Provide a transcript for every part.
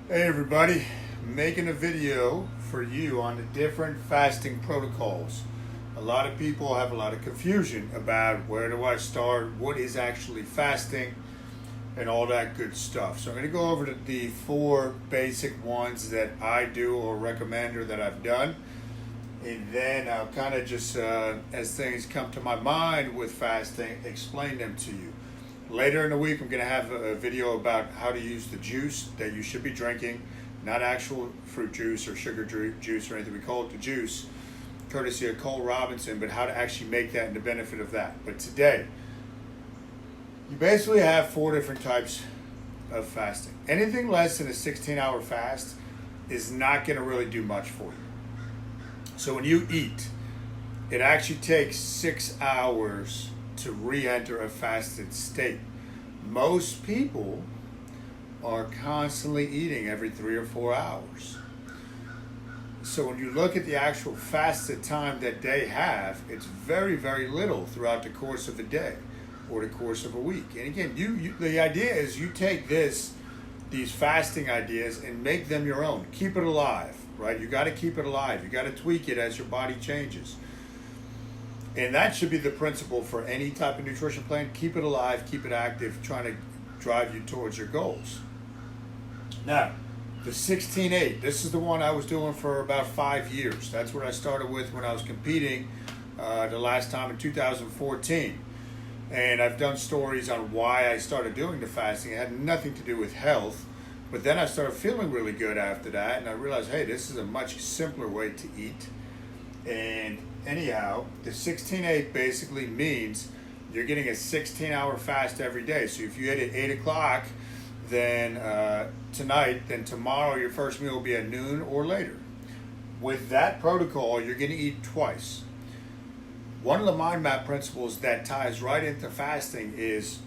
Hey everybody, making a video for you on the different fasting protocols. A lot of people have a lot of confusion about where do I start, what is actually fasting, and all that good stuff. So I'm going to go over the four basic ones that I do or recommend or that I've done. And then I'll kind of just, as things come to my mind with fasting, explain them to you. Later in the week, I'm going to have a video about how to use the juice that you should be drinking, not actual fruit juice or sugar juice or anything. We call it the juice, courtesy of Cole Robinson, but how to actually make that and the benefit of that. But today, you basically have four different types of fasting. Anything less than a 16-hour fast is not going to really do much for you. So when you eat, it actually takes 6 hours to re-enter a fasted state. Most people are constantly eating every 3 or 4 hours. So when you look at the actual fasted time that they have, it's very, very little throughout the course of a day or the course of a week. And again, the idea is you take these fasting ideas and make them your own. Keep it alive, right? You got to keep it alive. You got to tweak it as your body changes. And that should be the principle for any type of nutrition plan. Keep it alive, keep it active, trying to drive you towards your goals. Now, the 16-8, this is the one I was doing for about 5 years. That's what I started with when I was competing the last time in 2014. And I've done stories on why I started doing the fasting. It had nothing to do with health. But then I started feeling really good after that. And I realized, hey, this is a much simpler way to eat. And anyhow, the 16-8 basically means you're getting a 16-hour fast every day. So if you eat at 8 o'clock, then tonight, then tomorrow your first meal will be at noon or later. With that protocol, you're going to eat twice. One of the mind map principles that ties right into fasting is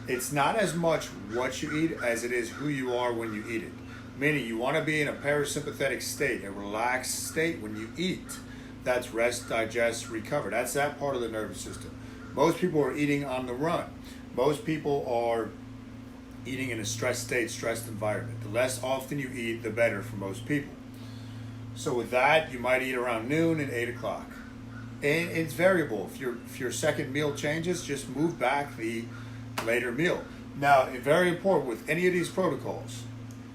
it's not as much what you eat as it is who you are when you eat it. Meaning you want to be in a parasympathetic state, a relaxed state when you eat. That's rest, digest, recover. That's that part of the nervous system. Most people are eating on the run. Most people are eating in a stressed state, stressed environment. The less often you eat, the better for most people. So with that, you might eat around noon and 8 o'clock. And it's variable. If your second meal changes, just move back the later meal. Now, very important with any of these protocols,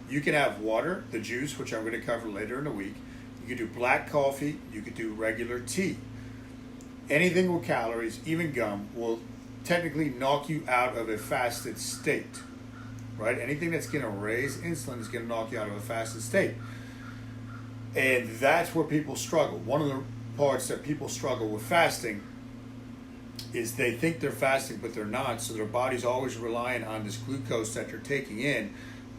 you can have water, the juice, which I'm going to cover later in the week. You can do black coffee. You could do regular tea. Anything with calories, even gum, will technically knock you out of a fasted state, right? Anything that's going to raise insulin is going to knock you out of a fasted state. And that's where people struggle. One of the parts that people struggle with fasting is they think they're fasting, but they're not. So their body's always relying on this glucose that they're taking in.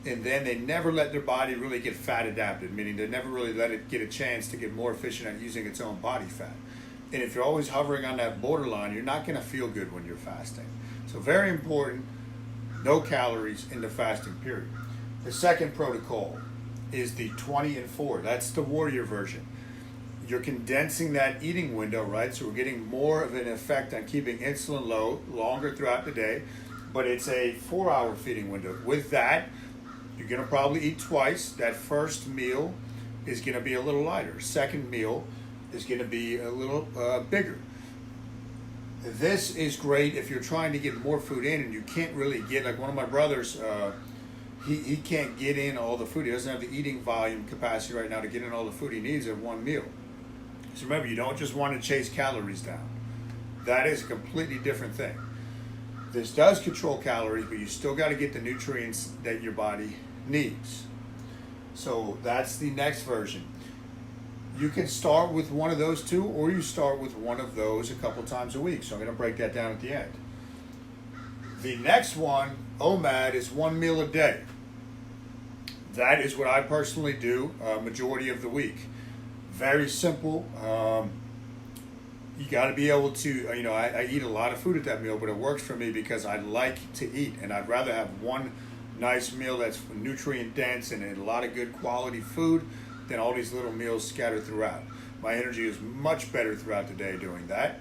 And then they never let their body really get fat adapted, meaning they never really let it get a chance to get more efficient at using its own body fat. And if you're always hovering on that borderline, you're not going to feel good when you're fasting. So very important, no calories in the fasting period. The second protocol is the 20 and 4. That's the warrior version. You're condensing that eating window, right? So we're getting more of an effect on keeping insulin low longer throughout the day, but it's a 4-hour feeding window. With that, you're going to probably eat twice. That first meal is going to be a little lighter. Second meal is going to be a little bigger. This is great if you're trying to get more food in and you can't really get, like one of my brothers, he can't get in all the food. He doesn't have the eating volume capacity right now to get in all the food he needs at one meal. So remember, you don't just want to chase calories down. That is a completely different thing. This does control calories, but you still got to get the nutrients that your body needs. So that's the next version. You can start with one of those two, or you start with one of those a couple times a week. So I'm going to break that down at the end. The next one, OMAD, is 1 meal a day. That is what I personally do majority of the week. Very simple. You got to be able to, I eat a lot of food at that meal, but it works for me because I like to eat, and I'd rather have one nice meal that's nutrient dense and a lot of good quality food than all these little meals scattered throughout. My energy is much better throughout the day doing that.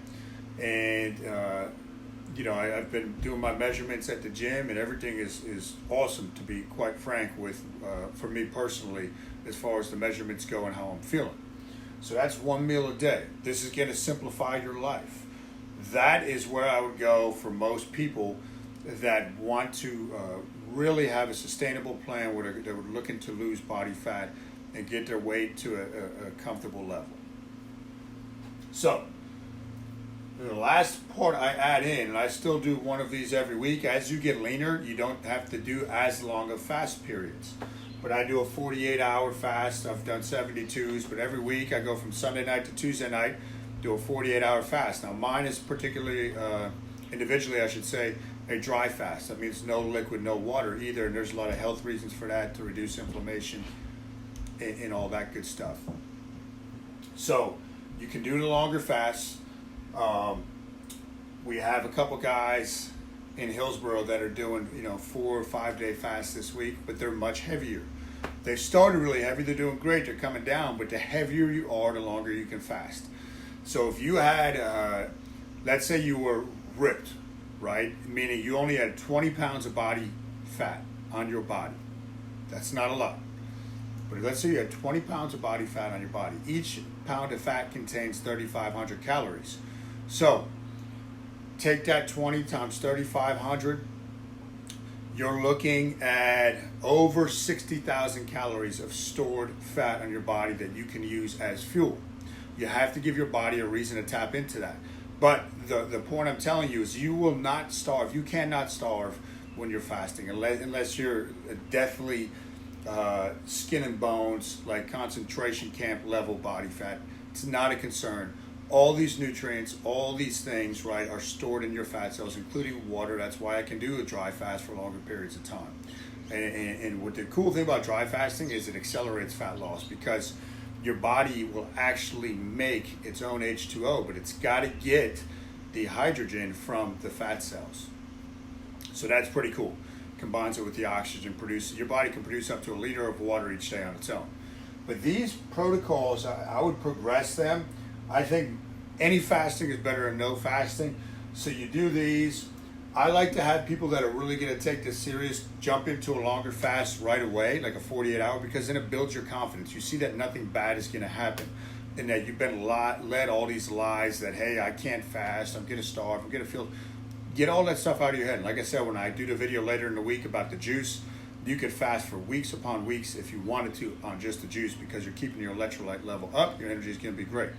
And I've been doing my measurements at the gym, and everything is awesome, to be quite frank with, for me personally, as far as the measurements go and how I'm feeling. So that's 1 meal a day. This is going to simplify your life. That is where I would go for most people that want to really have a sustainable plan where they're looking to lose body fat and get their weight to a comfortable level. So the last part I add in, and I still do one of these every week. As you get leaner, you don't have to do as long of fast periods. But I do a 48-hour fast. I've done 72s, but every week I go from Sunday night to Tuesday night, do a 48-hour fast. Now mine is particularly, individually I should say, a dry fast. That means no liquid, no water either, and there's a lot of health reasons for that, to reduce inflammation and all that good stuff. So you can do the longer fasts. We have a couple guys in Hillsborough that are doing 4 or 5 day fasts this week, but they're much heavier. They started really heavy, they're doing great, they're coming down, but the heavier you are, the longer you can fast. So if you had, let's say you were ripped, right? Meaning you only had 20 pounds of body fat on your body. That's not a lot. But let's say you had 20 pounds of body fat on your body. Each pound of fat contains 3,500 calories. So take that 20 times 3,500. You're looking at over 60,000 calories of stored fat on your body that you can use as fuel. You have to give your body a reason to tap into that. But the point I'm telling you is you will not starve. You cannot starve when you're fasting unless you're deathly skin and bones, like concentration camp level body fat. It's not a concern. All these nutrients, all these things, right, are stored in your fat cells, including water. That's why I can do a dry fast for longer periods of time. And what the cool thing about dry fasting is it accelerates fat loss, because your body will actually make its own H2O, but it's got to get the hydrogen from the fat cells. So that's pretty cool. Combines it with the oxygen, your body can produce up to 1 liter of water each day on its own. But these protocols, I would progress them. I think any fasting is better than no fasting. So you do these. I like to have people that are really going to take this serious jump into a longer fast right away, like a 48-hour, because then it builds your confidence. You see that nothing bad is going to happen, and that you've been led all these lies that, hey, I can't fast, I'm going to starve, I'm going to feel. Get all that stuff out of your head. And like I said, when I do the video later in the week about the juice, you could fast for weeks upon weeks if you wanted to on just the juice, because you're keeping your electrolyte level up. Your energy is going to be great.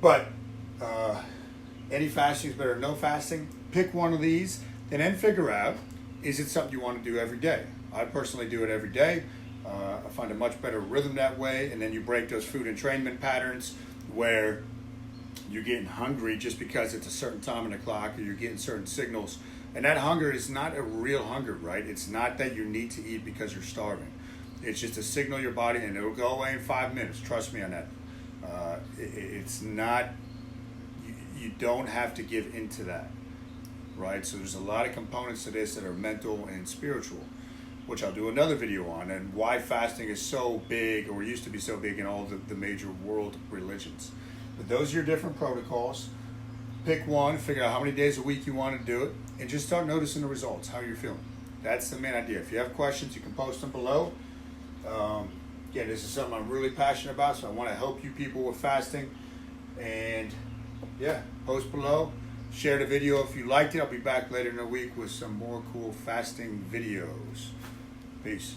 But any fasting is better than no fasting. Pick one of these and then figure out, is it something you want to do every day? I personally do it every day. I find a much better rhythm that way. And then you break those food entrainment patterns where you're getting hungry just because it's a certain time on the clock, or you're getting certain signals. And that hunger is not a real hunger, right? It's not that you need to eat because you're starving. It's just a signal your body, and it'll go away in 5 minutes. Trust me on that. It's not, you don't have to give into that, right? So there's a lot of components to this that are mental and spiritual, which I'll do another video on, and why fasting is so big, or used to be so big, in all the major world religions. But those are your different protocols. Pick one, figure out how many days a week you want to do it, and just start noticing the results, how you're feeling. That's the main idea. If you have questions, you can post them below. Again, this is something I'm really passionate about, so I want to help you people with fasting. And yeah, post below, share the video if you liked it. I'll be back later in the week with some more cool fasting videos. Peace.